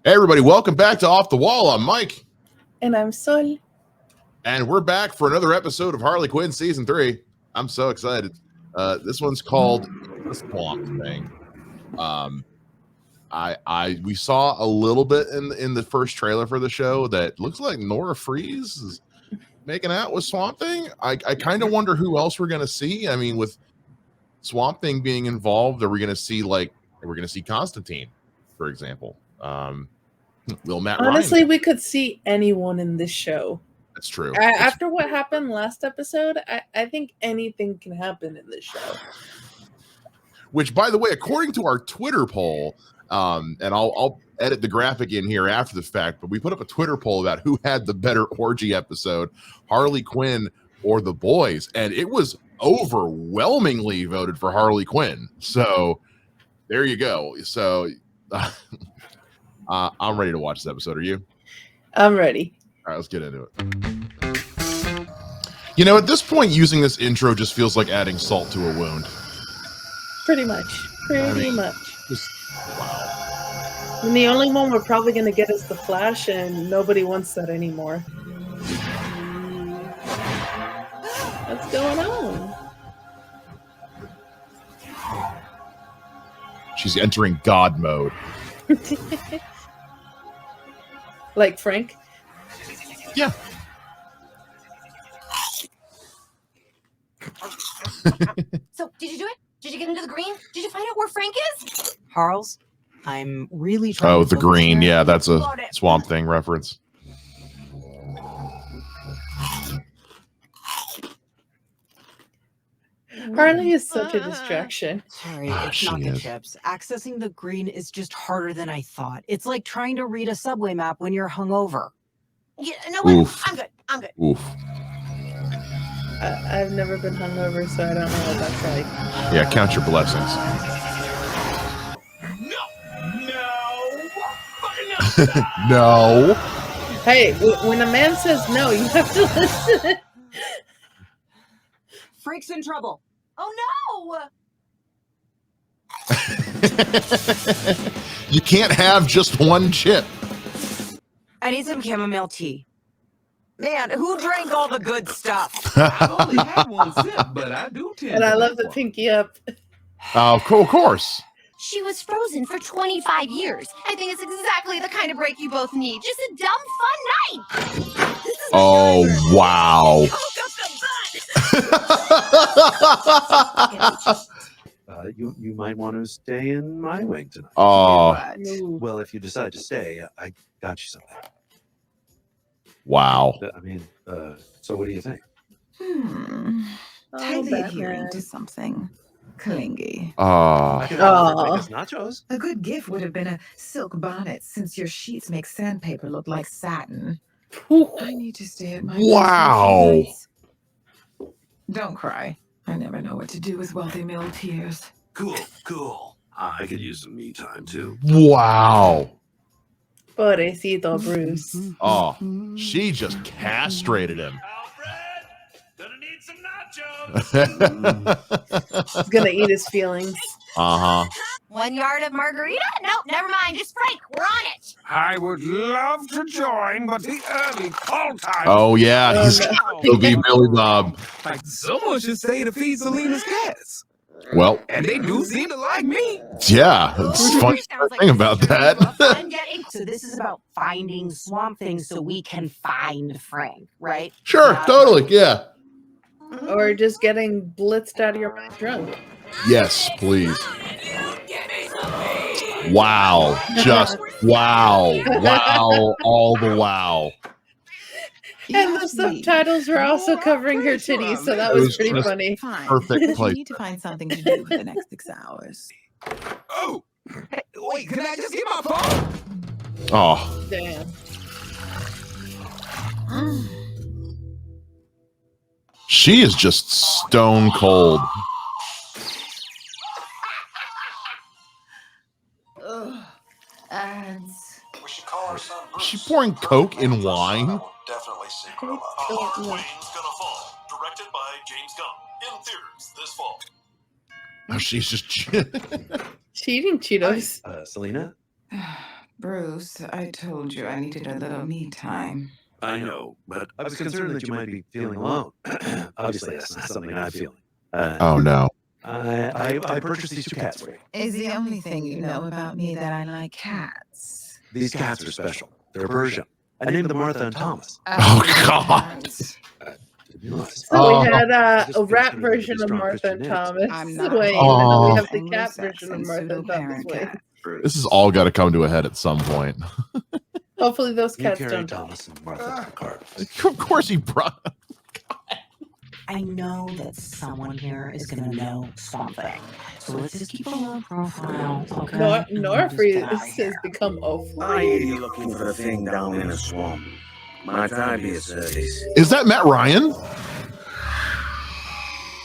Hey, everybody, welcome back to Off the Wall. I'm Mike. And I'm Sol. And we're back for another episode of Harley Quinn Season 3. I'm so excited. This one's called The Swamp Thing. We saw a little bit in the first trailer for the show that looks like Nora Freeze is making out with Swamp Thing. I kind of wonder who else we're going to see. I mean, with Swamp Thing being involved, are we going to see Constantine, for example? Will Matt Honestly, Ryan? we could see anyone in this show. That's true. After what happened last episode, I think anything can happen in this show. Which, by the way, according to our Twitter poll, and I'll edit the graphic in here after the fact, but we put up a Twitter poll about who had the better orgy episode, Harley Quinn or The Boys, and it was overwhelmingly voted for Harley Quinn. So there you go. So I'm ready to watch this episode. Are you? I'm ready. All right, let's get into it. You know, at this point, using this intro just feels like adding salt to a wound. Pretty much. Much. Just, wow. And the only one we're probably going to get is The Flash, and nobody wants that anymore. What's going on? She's entering God mode. Like Frank? Yeah. So, did you do it? Did you get into the green? Did you find out where Frank is? Harles, I'm really trying Oh, to the green. here. Yeah, that's a Swamp Thing reference. Harley is such a distraction. Sorry, it's She not the is. chips. Accessing the green is just harder than I thought. It's like trying to read a subway map when you're hungover. Yeah, no, wait. Oof. I'm good. Oof. I've never been hungover, so I don't know what that's like. Yeah, count your blessings. No. Hey, when a man says no, you have to listen. Frank's in trouble. Oh no! You can't have just one chip. I need some chamomile tea. Man, who drank all the good stuff? I've only had one sip, but I do tend And to I love like the one. pinky up. Of course. She was frozen for 25 years. I think it's exactly the kind of break you both need. Just a dumb, fun night. This is Oh, wow. You might want to stay in my wing tonight. Oh, Ooh. Well, if you decide to stay, I got you something. wow. I mean, so what do you think? Oh, Tightly adhering Batman. to something clingy. I can offer Aw. us nachos. A good gift would have been a silk bonnet, since your sheets make sandpaper look like satin. I need to stay at my place for a few Wow. nights. Don't cry. I never know what to do with wealthy male tears. Cool. I could use some me time too. Wow. Pobrecito Bruce. Oh, she just castrated him. He's gonna eat his feelings. Uh-huh. 1 yard of margarita? Nope, never mind. Just Frank. We're on it. I would love to join, but the early call time. Oh, yeah. Oh, He's no. he'll be Billy Bob. Like someone should stay to feed Selena's cats. Well, And they do seem to like me. yeah. It's a funny Sounds like thing this about is gonna be that. fun getting- So this is about finding Swamp Thing so we can find Frank, right? Sure, Not totally. Yeah. Or just getting blitzed out of your mind drunk. Yes, please. Wow. Just wow. Wow. All the wow. And the Yes, me. subtitles were also covering her titties, so that It was was pretty just- funny. Fine. Perfect You place. need to find something to do for the next 6 hours. Oh, hey, wait, can I just get my phone? Oh, Damn. she is just stone cold. Ugh. Ads. We should call our son Is she Bruce. pouring Coke in wine? Will definitely see Grandma. Oh, no. Wayne's Gonna Fall, directed by James Gunn, in theaters this fall. Oh, she's just She eating Cheetos. Selena? Bruce, I told you I needed a little me time. I know, but I was concerned that you might be feeling alone. Obviously, that's not something I'm feeling. Oh no. I purchased these 2 cats for you. Is the only thing you know about me that I like cats. These cats are special. They're Persian. I named them Martha and Thomas. Oh, God. To be honest. So we had Just a because rap you version be of strong Martha Christian and names. Thomas I'm not. Wayne, and then Oh. we have the cat version of Martha and Thomas Wayne. This is all got to come to a head at some point. Hopefully those You cats carry don't die. Thomas and Martha to the car. Of course he brought. I know that someone here is gonna know something. So let's just keep a low profile, okay? Norfrey Just get out of has become a I hear you looking for a thing down in a swamp. Might I be of service? Is that Matt Ryan?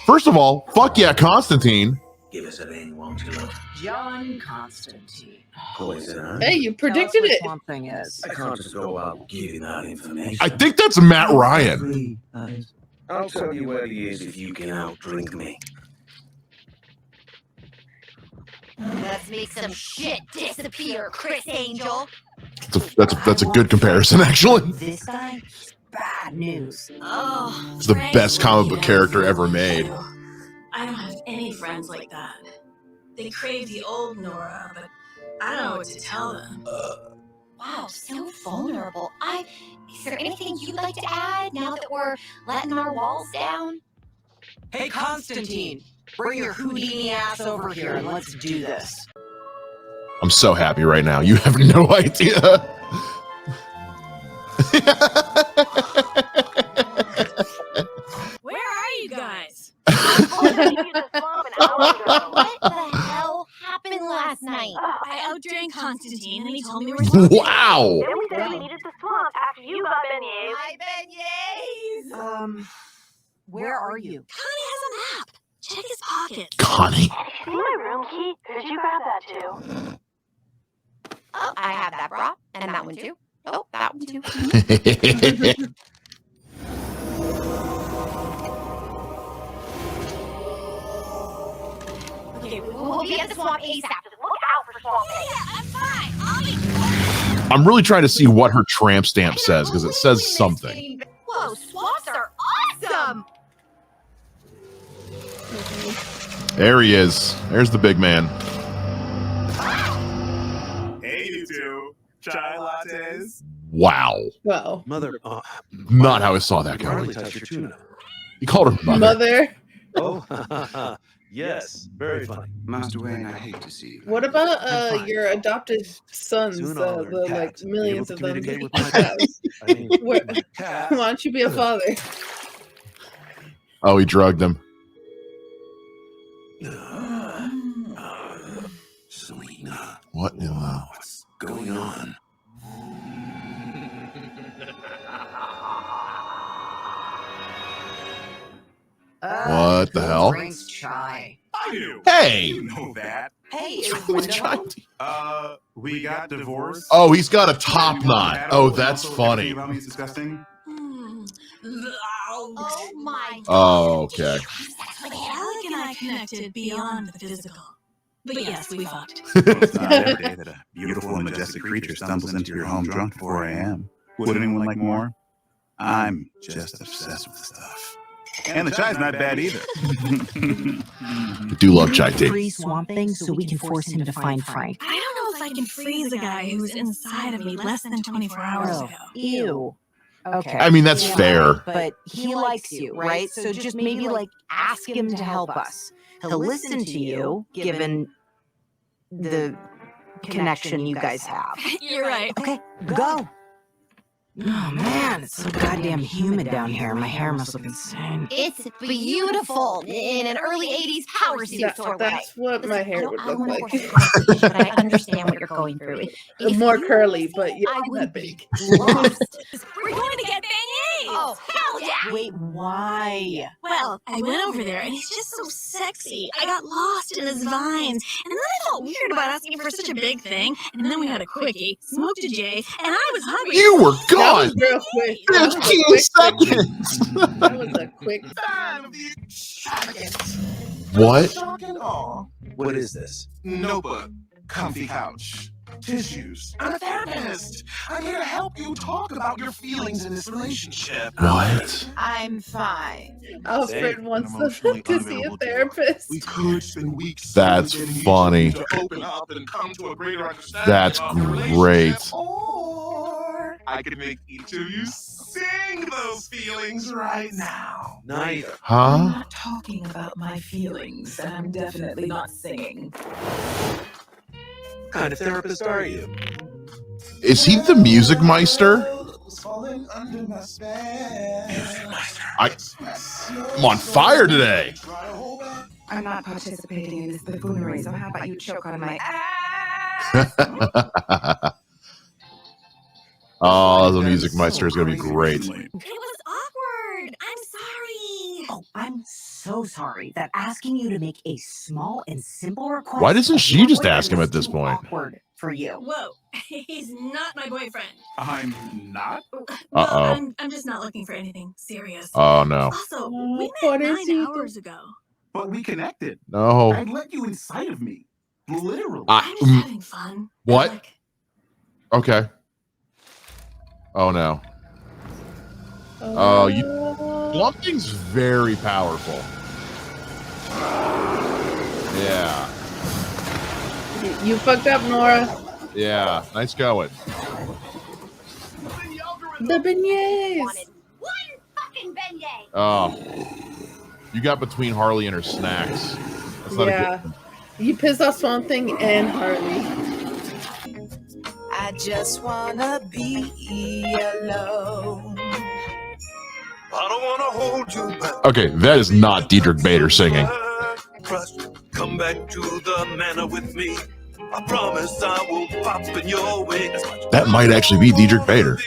First of all, fuck yeah, Constantine. Give us a ring, won't you, love? John Constantine. Poison, huh? Hey, you predicted it. Swamp thing is. I can't just go out giving that information. I think that's Matt Ryan. I'll tell you where he is if you can outdrink me. Let's make some shit disappear, Chris Angel. That's a good comparison, actually. This guy, he's bad news. Oh, It's the best comic book character ever made. I don't have any friends like that. They crave the old Nora, but I don't know what to tell them. wow, so vulnerable. Is there anything you'd like to add now that we're letting our walls down? Hey, Constantine, bring your Houdini ass over here and let's do this. I'm so happy right now. You have no idea. Where are you guys? What the hell happened last night? I outdrank Constantine and he told me we're Wow. Then we said we needed the swamp after you got beignets. My beignets! Where are you? Connie has a map. Check his pockets. Connie. See my room key? Could you grab that too? Oh, I have that bra. And that one too. Oh, that one too. Okay, We'll be at the swamp ASAP. Look out for swamp. yeah, I'm fine. I'll be I'm really trying to see what her tramp stamp says because it says something. Whoa, swamps are awesome! There he is. There's the big man. Hey, you two. Chai lattes? Wow. Wow. Mother, Not how I saw that Harley coming. touched your tuna. You called her mother. Mother. Oh, yes, very funny. Master Wayne, I hate to see you. What about your adopted sons? Soon I'll The learn like cats and be millions able of to them. communicate with you my have. I mean, Where- cats. Why don't you be a father? Oh, he drugged him. Selena, What in the... what's going on? What the hell? Drinks chai. I do. Hey! You know that. Hey, What's is wrong with Linda? Chai? We got divorced. Oh, he's got a top knot. Oh, that's funny. About me is disgusting. Oh my god. Oh, okay. Alec and I connected beyond the physical. But yes, we fucked. It's not every day that a beautiful and majestic creature stumbles into your home drunk at 4 a.m. Would anyone like more? I'm just obsessed with the stuff. And the chai's not bad either. I do love chai tea. Free swamp thing so we can force him to find Frank. I don't know if I can freeze a guy who's inside of me less than 24 hours ago. Ew. Okay. I mean, that's fair. But he likes you, right? So just maybe like ask him to help us. He'll listen to you, given the connection you guys have. You're right. Okay, go. Oh man, it's so goddamn humid down here. My hair must look insane. It's beautiful in an early 80s power suit sort of way. That's what my hair would look wanna like. force a conversation, but I understand what you're going through. If More you curly, listen, but yeah, I not would big. be lost. We're going to get beignets! Oh, hell yeah! Wait, why? Well, I went over there and he's just so sexy. I got lost in his vines. And then I felt weird about asking for such a big thing. And then we had a quickie, smoked a J, and I was hungry. You were That gone. was real quick. That was a 15 quick- seconds. That was a quick. What? What is this? Notebook, comfy couch, tissues. I'm a therapist. I'm here to help you talk about your feelings in this relationship. What? I'm fine. Alfred wants to see a therapist. We could spend weeks. That's funny. To open up and come to a greater understanding. That's of the great. relationship. Or I could make each of you sing those feelings right now. Neither. I'm Huh? not talking about my feelings, and I'm definitely not singing. What kind of therapist are you? Is he the music meister? I'm on fire today. I'm not participating in this buffoonery, so how about you choke on my Oh, the music meister is gonna be great. It was awkward. I'm sorry. Oh, I'm so sorry that asking you to make a small and simple request. Why doesn't of she your just boyfriend ask him was at this too point? Awkward for you. Whoa, he's not my boyfriend. I'm not? Well, Uh-oh. I'm just not looking for anything serious. Oh, no. Also, we met 9 hours ago. But we connected. No. I'd let you inside of me. Literally. I'm just having fun. What? Okay. Oh, no. Oh, you. Plumping's very powerful. Yeah. You fucked up, Nora. Yeah. Nice going. The beignets. One fucking beignet. Oh. You got between Harley and her snacks. That's not a Yeah. good. You pissed off Swamp Thing and Harley. I just wanna be alone. I don't wanna hold you back. Okay, that is not Diedrich Bader singing. Come back to the manor with me. I promise I will pop in your way. That might actually be Diedrich Bader.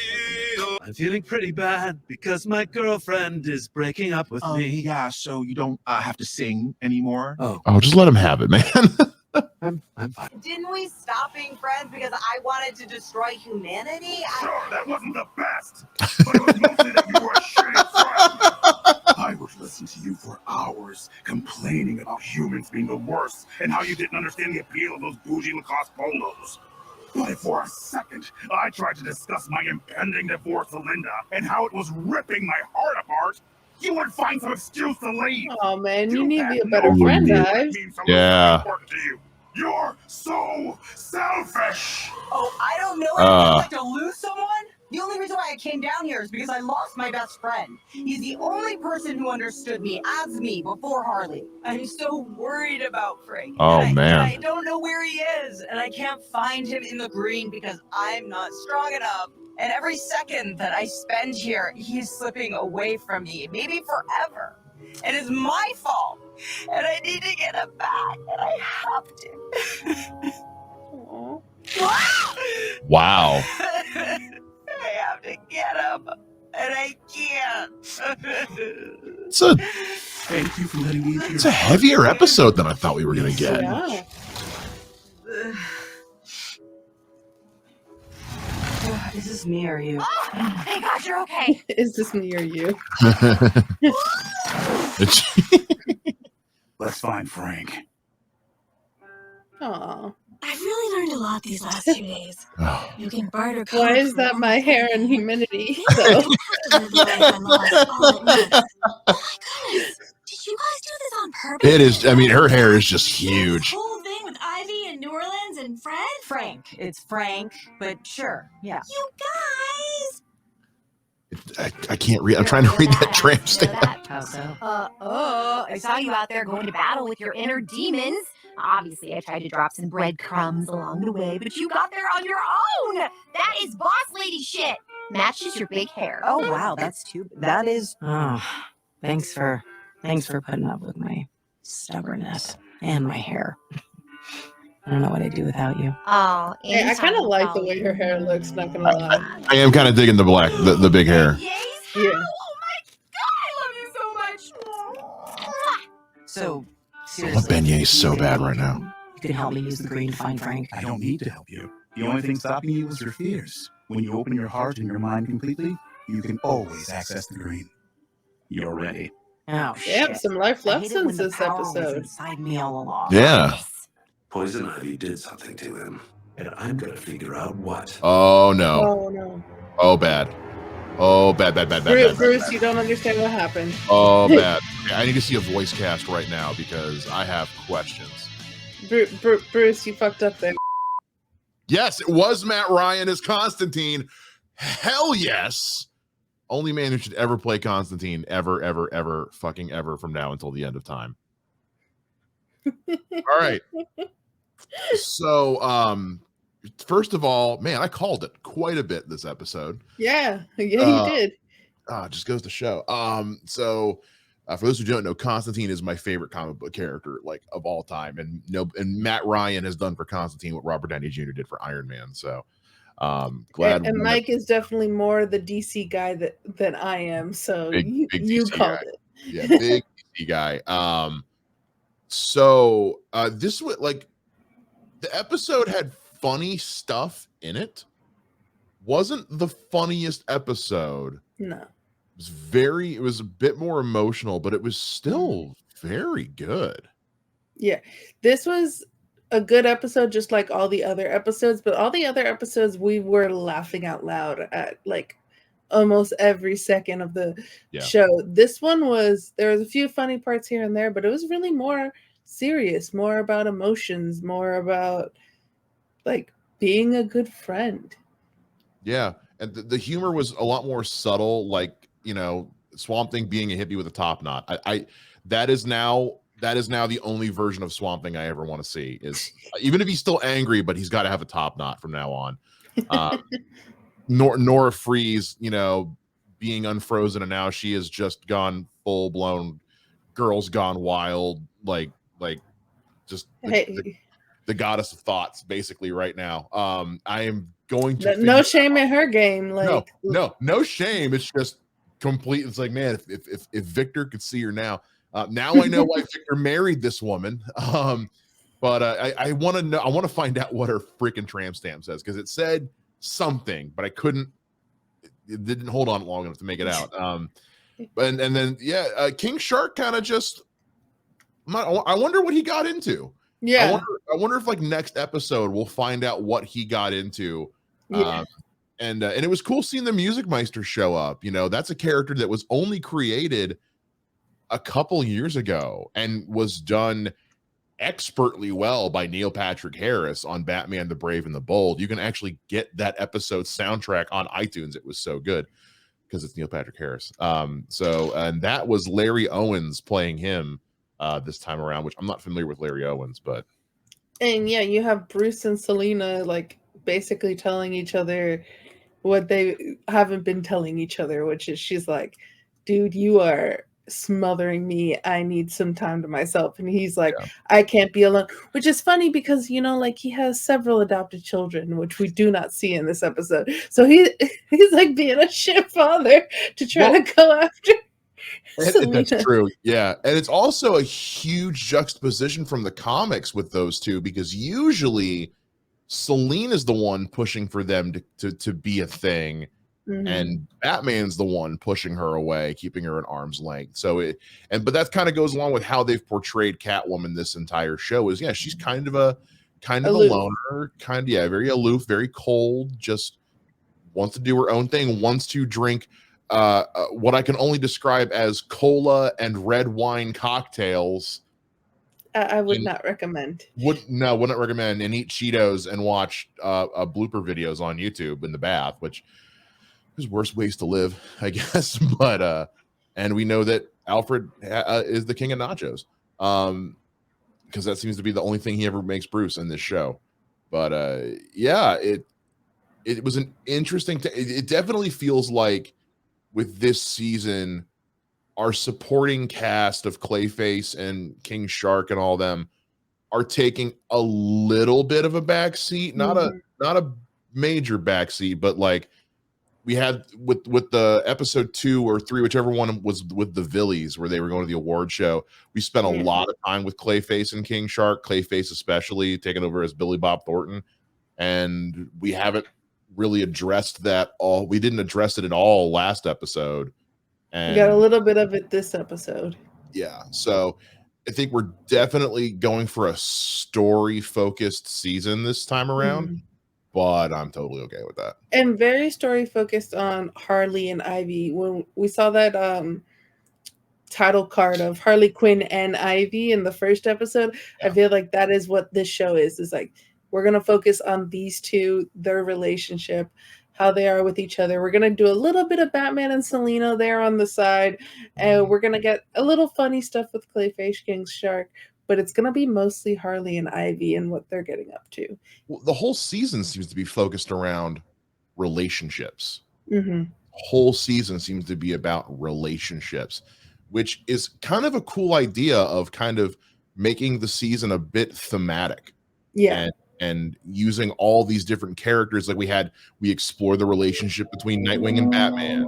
I'm feeling pretty bad because my girlfriend is breaking up with me. Yeah, so you don't have to sing anymore. Oh, just let him have it, man. I'm fine. Didn't we stop being friends because I wanted to destroy humanity? Sure, that wasn't the best. But it was mostly that you were a shitty friend. I would listen to you for hours, complaining about humans being the worst and how you didn't understand the appeal of those bougie Lacoste polos. But if for a second I tried to discuss my impending divorce to Linda and how it was ripping my heart apart, you would find some excuse to leave. Oh man, you need to be a better friend, Ives. Yeah. You're so selfish. Oh, I don't know what it's like to lose someone. The only reason why I came down here is because I lost my best friend. He's the only person who understood me as me before Harley. I'm so worried about Frank. Oh, And man. I don't know where he is, and I can't find him in the green because I'm not strong enough. And every second that I spend here, he's slipping away from me, maybe forever. And it's my fault. And I need to get him back, and I have to. Wow. I have to get him, and I can't. Thank you for letting me. It's a heavier episode than I thought we were going to get. Yeah. Is this me or you? Oh, thank God you're okay. Is this me or you? Let's find Frank. Aw. I've really learned a lot these last 2 days. You can barter. Why is that my hair and humidity? So. Oh my goodness. Did you guys do this on purpose? It is. I mean, her hair is just huge. Whole thing with Ivy and New Orleans and Fred? Frank. It's Frank, but sure, yeah. You guys! I can't read. I'm trying to read that tramp stamp. How so? I saw you out there going to battle with your inner demons. Obviously, I tried to drop some breadcrumbs along the way, but you got there on your own. That is boss lady shit. Matches your big hair. Oh wow, that is. Oh, thanks for putting up with my stubbornness and my hair. I don't know what I'd do without you. Oh, Hey, I kind of like the way her hair looks, not gonna lie. I am kind of digging the black, the big hair. Yeah. Oh my God, I love you so much. So, My seriously, beignet's so bad right now. you can help me use the green to find Frank. I don't need to help you. The only thing stopping you is your fears. When you open your heart and your mind completely, you can always access the green. You're ready. Oh, Yep, shit. some life I hate it when lessons the this power was episode. inside me all along. Yeah. Poison Ivy did something to him. and I'm gonna figure out what. Oh no. Oh no. Oh bad. Oh bad. Bruce, you don't understand what happened. Oh bad. Okay, I need to see a voice cast right now because I have questions. Bruce, you fucked up there. Yes, it was Matt Ryan as Constantine. Hell yes. Only man who should ever play Constantine ever, fucking ever from now until the end of time. All right. So, first of all, man, I called it quite a bit this episode. Yeah, you did. Just goes to show. So for those who don't know, Constantine is my favorite comic book character, like of all time, and Matt Ryan has done for Constantine what Robert Downey Jr. did for Iron Man. So glad. And Mike is definitely more the DC guy than I am. So big you called it. Yeah, big DC guy. So this was like the episode had funny stuff in it. Wasn't the funniest episode. No. It was a bit more emotional, but it was still very good. Yeah. This was a good episode, just like all the other episodes, but all the other episodes we were laughing out loud at like almost every second of the show. This one there was a few funny parts here and there, but it was really more serious, more about emotions, more about like being a good friend. Yeah. And the humor was a lot more subtle, like, Swamp Thing being a hippie with a top knot. That is now the only version of Swamp Thing I ever want to see, is even if he's still angry, but he's got to have a top knot from now on. Nora Freeze, being unfrozen, and now she has just gone full blown Girls Gone Wild, like just the goddess of thoughts, basically right now. I am going to no shame in her game. Like no shame. It's just complete. It's like, man, if Victor could see her now. Now I know why Victor married this woman. But I want to know. I want to find out what her freaking tramp stamp says, because it said something, but I couldn't. It didn't hold on long enough to make it out. And then King Shark kind of just. I wonder what he got into. Yeah. I wonder if like next episode we'll find out what he got into. Yeah. And it was cool seeing the Music Meister show up. That's a character that was only created a couple years ago and was done expertly well by Neil Patrick Harris on Batman the Brave and the Bold. You can actually get that episode soundtrack on iTunes. It was so good because it's Neil Patrick Harris. And that was Larry Owens playing him this time around, which I'm not familiar with Larry Owens, but. And yeah, you have Bruce and Selena like basically telling each other what they haven't been telling each other, which is she's like, dude, you are smothering me. I need some time to myself. And he's like, I can't be alone, which is funny because, like he has several adopted children, which we do not see in this episode. So he's like being a shit father to try to go after That's true. Yeah. And it's also a huge juxtaposition from the comics with those two, because usually Selene is the one pushing for them to be a thing. Mm-hmm. And Batman's the one pushing her away, keeping her at arm's length. But that kind of goes along with how they've portrayed Catwoman this entire show. Is she's kind of a loner, very aloof, very cold, just wants to do her own thing, wants to drink what I can only describe as cola and red wine cocktails. I would not recommend. Wouldn't recommend. And eat Cheetos and watch blooper videos on YouTube in the bath, which is worse ways to live, I guess. But and we know that Alfred is the king of nachos, because that seems to be the only thing he ever makes Bruce in this show. But it was an interesting. It definitely feels like with this season, our supporting cast of Clayface and King Shark and all them are taking a little bit of a backseat, not a major backseat, but like we had with the episode 2 or 3, whichever one was with the Villies, where they were going to the award show. We spent a lot of time with Clayface and King Shark, Clayface especially taking over as Billy Bob Thornton, and we haven't really addressed that all. We didn't address it at all last episode. And you got a little bit of it this episode. Yeah. So I think we're definitely going for a story-focused season this time around, but I'm totally okay with that. And very story focused on Harley and Ivy. When we saw that title card of Harley Quinn and Ivy in the first episode, I feel like that is what this show is like, we're going to focus on these two, their relationship, how they are with each other. We're going to do a little bit of Batman and Selina there on the side, and we're going to get a little funny stuff with Clayface King Shark, but it's going to be mostly Harley and Ivy and what they're getting up to. Well, the whole season seems to be focused around relationships. Mm-hmm. Whole season seems to be about relationships, which is kind of a cool idea of kind of making the season a bit thematic. Yeah. And using all these different characters. Like we explore the relationship between Nightwing and Batman.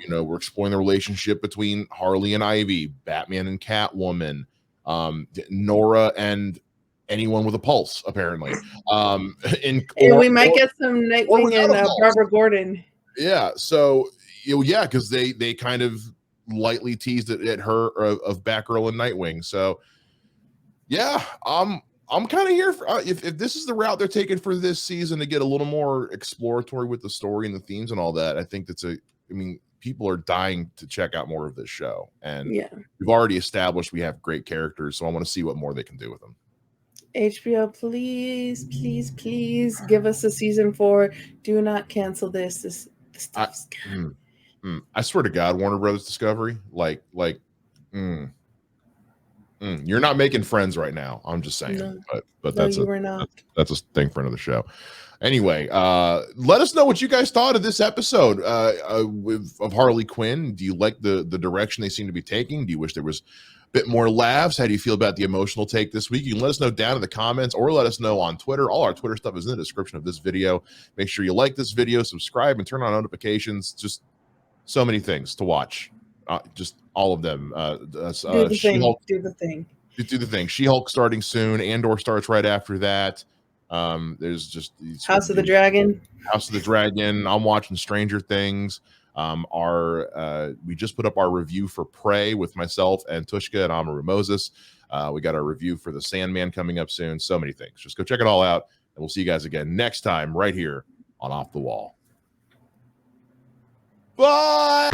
You know, we're exploring the relationship between Harley and Ivy, Batman and Catwoman, Nora and anyone with a pulse, apparently. And we might get some Nightwing and Barbara Gordon. Yeah. So, yeah, because they kind of lightly teased it at her of Batgirl and Nightwing. So, yeah, I'm kind of here for if this is the route they're taking for this season to get a little more exploratory with the story and the themes and all that. I think people are dying to check out more of this show, and we've already established we have great characters, so I want to see what more they can do with them. HBO, please give us a season 4. Do not cancel this. This stuff's good. I swear to God, Warner Brothers Discovery, you're not making friends right now. I'm just saying, but that's that's a thing for another show. Anyway, let us know what you guys thought of this episode of Harley Quinn. Do you like the direction they seem to be taking? Do you wish there was a bit more laughs? How do you feel about the emotional take this week? You can let us know down in the comments or let us know on Twitter. All our Twitter stuff is in the description of this video. Make sure you like this video, subscribe, and turn on notifications. Just so many things to watch. Just all of them. Do the thing. She-Hulk starting soon. Andor starts right after that. There's just House of the Dragon. I'm watching Stranger Things. We just put up our review for Prey with myself and Tushka and Amaru Moses. We got our review for The Sandman coming up soon. So many things. Just go check it all out, and we'll see you guys again next time right here on Off the Wall. Bye.